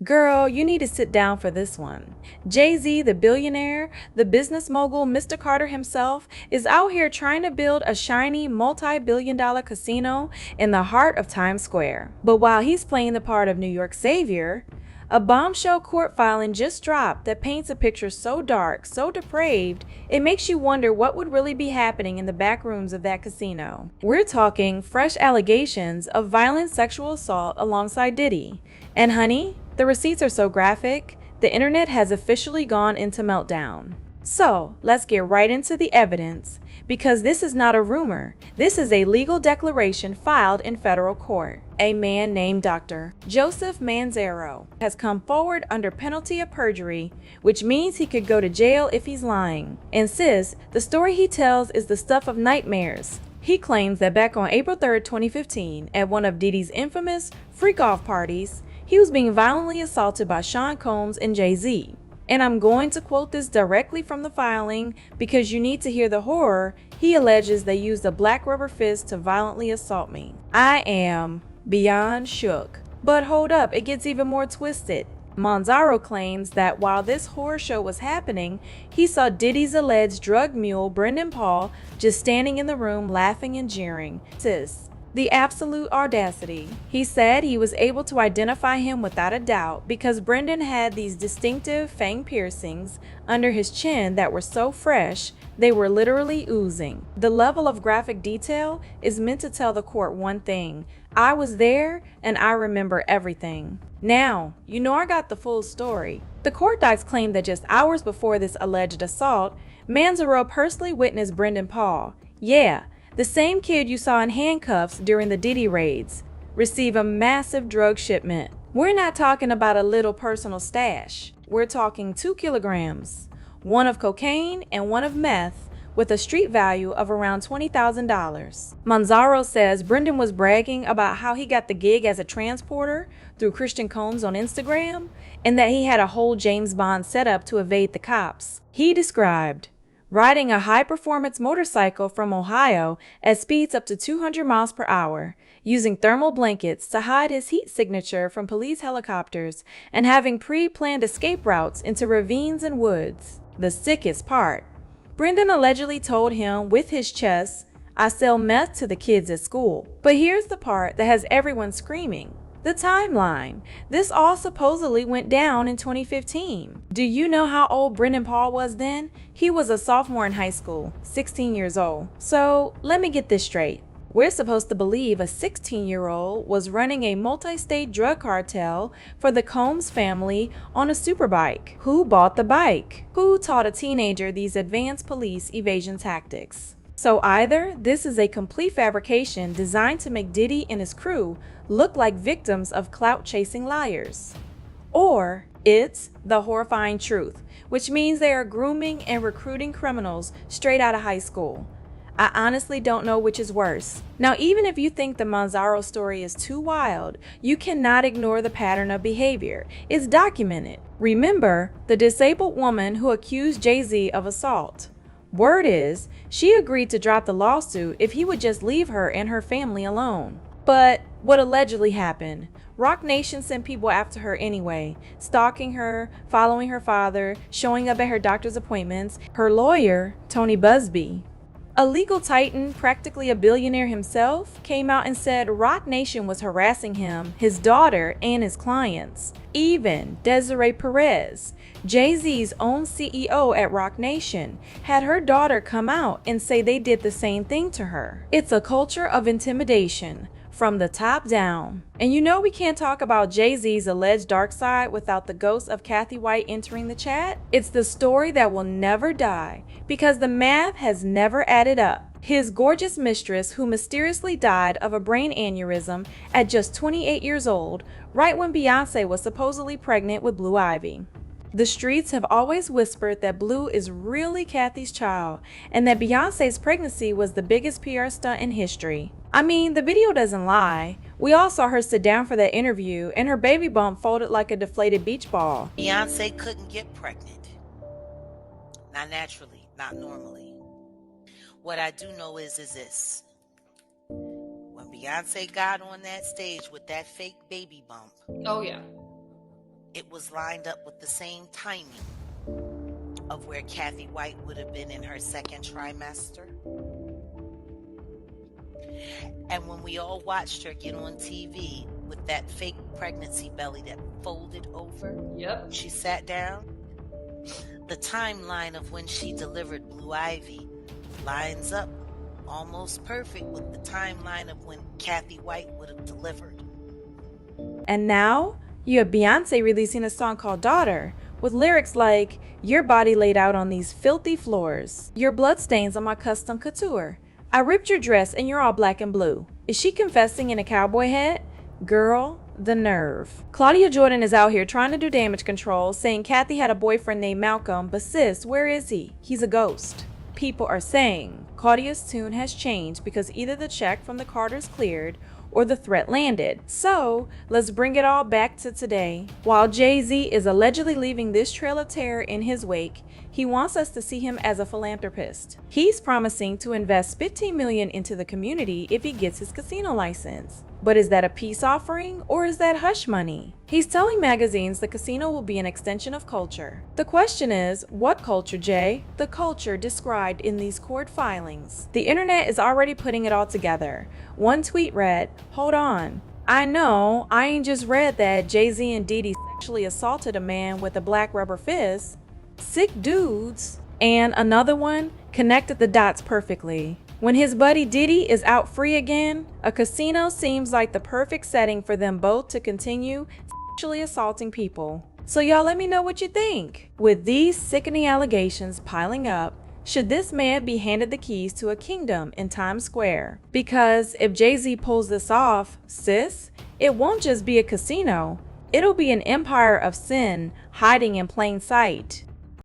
Girl, you need to sit down for this one. Jay-Z, the billionaire, the business mogul, Mr. Carter himself, is out here trying to build a shiny multi-billion-dollar casino in the heart of Times Square. But while he's playing the part of New York's savior, a bombshell court filing just dropped that paints a picture so dark, so depraved, it makes you wonder what would really be happening in the back rooms of that casino. We're talking fresh allegations of violent sexual assault alongside Diddy. And honey, the receipts are so graphic, the internet has officially gone into meltdown. So, let's get right into the evidence, because this is not a rumor. This is a legal declaration filed in federal court. A man named Dr. Joseph Manzaro has come forward under penalty of perjury, which means he could go to jail if he's lying. And sis, the story he tells is the stuff of nightmares. He claims that back on April 3rd, 2015, at one of Diddy's infamous freak-off parties, he was being violently assaulted by Sean Combs and Jay-Z. And I'm going to quote this directly from the filing because you need to hear the horror. He alleges they used a black rubber fist to violently assault me. I am beyond shook. But hold up, it gets even more twisted. Manzaro claims that while this horror show was happening, he saw Diddy's alleged drug mule, Brendan Paul, just standing in the room laughing and jeering. Sis, the absolute audacity. He said he was able to identify him without a doubt because Brendan had these distinctive fang piercings under his chin that were so fresh they were literally oozing. The level of graphic detail is meant to tell the court one thing: I was there and I remember everything. Now, you know I got the full story. The court docs claim that just hours before this alleged assault, Manzaro personally witnessed Brendan Paul, yeah, the same kid you saw in handcuffs during the Diddy raids, receive a massive drug shipment. We're not talking about a little personal stash. We're talking 2 kilograms, one of cocaine and one of meth, with a street value of around $20,000. Manzaro says Brendan was bragging about how he got the gig as a transporter through Christian Combs on Instagram, and that he had a whole James Bond setup to evade the cops. He described riding a high-performance motorcycle from Ohio at speeds up to 200 miles per hour, using thermal blankets to hide his heat signature from police helicopters, and having pre-planned escape routes into ravines and woods. The sickest part: Brendan allegedly told him with his chest, I sell meth to the kids at school. But here's the part that has everyone screaming. The timeline. This all supposedly went down in 2015. Do you know how old Brendan Paul was then? He was a sophomore in high school, 16 years old. So let me get this straight. We're supposed to believe a 16-year-old was running a multi-state drug cartel for the Combs family on a superbike. Who bought the bike? Who taught a teenager these advanced police evasion tactics? So either this is a complete fabrication designed to make Diddy and his crew look like victims of clout-chasing liars, or it's the horrifying truth, which means they are grooming and recruiting criminals straight out of high school. I honestly don't know which is worse. Now, even if you think the Manzaro story is too wild, you cannot ignore the pattern of behavior. It's documented. Remember the disabled woman who accused Jay-Z of assault. Word is, she agreed to drop the lawsuit if he would just leave her and her family alone. But what allegedly happened? Roc Nation sent people after her anyway, stalking her, following her father, showing up at her doctor's appointments. Her lawyer, Tony Busby, a legal titan, practically a billionaire himself, came out and said Roc Nation was harassing him, his daughter, and his clients. Even Desiree Perez, Jay-Z's own CEO at Roc Nation, had her daughter come out and say they did the same thing to her. It's a culture of intimidation from the top down. And you know we can't talk about Jay-Z's alleged dark side without the ghost of Kathy White entering the chat. It's the story that will never die because the math has never added up. His gorgeous mistress, who mysteriously died of a brain aneurysm at just 28 years old, right when Beyonce was supposedly pregnant with Blue Ivy. The streets have always whispered that Blue is really Kathy's child and that Beyonce's pregnancy was the biggest PR stunt in history. I mean, the video doesn't lie. We all saw her sit down for that interview and her baby bump folded like a deflated beach ball. Beyonce couldn't get pregnant. Not naturally, not normally. What I do know is this. When Beyonce got on that stage with that fake baby bump, Oh yeah. It was lined up with the same timing of where Kathy White would have been in her second trimester. And when we all watched her get on TV with that fake pregnancy belly that folded over, Yep. she sat down. The timeline of when she delivered Blue Ivy lines up almost perfect with the timeline of when Kathy White would have delivered. And now, you have Beyonce releasing a song called Daughter, with lyrics like, your body laid out on these filthy floors, your bloodstains on my custom couture, I ripped your dress and you're all black and blue. Is she confessing in a cowboy hat? Girl, the nerve. Claudia Jordan is out here trying to do damage control, saying Kathy had a boyfriend named Malcolm, but sis, where is he? He's a ghost. People are saying Claudia's tune has changed because either the check from the Carters cleared or the threat landed. So let's bring it all back to today. While Jay-Z is allegedly leaving this trail of terror in his wake, he wants us to see him as a philanthropist. He's promising to invest $15 million into the community if he gets his casino license. But is that a peace offering or is that hush money? He's telling magazines the casino will be an extension of culture. The question is, what culture, Jay? The culture described in these court filings. The internet is already putting it all together. One tweet read, hold on. I know, I ain't just read that Jay-Z and Diddy sexually assaulted a man with a black rubber fist. Sick dudes. And another one connected the dots perfectly. When his buddy Diddy is out free again, a casino seems like the perfect setting for them both to continue sexually assaulting people. So y'all let me know what you think. With these sickening allegations piling up, should this man be handed the keys to a kingdom in Times Square? Because if Jay-Z pulls this off, sis, it won't just be a casino. It'll be an empire of sin hiding in plain sight.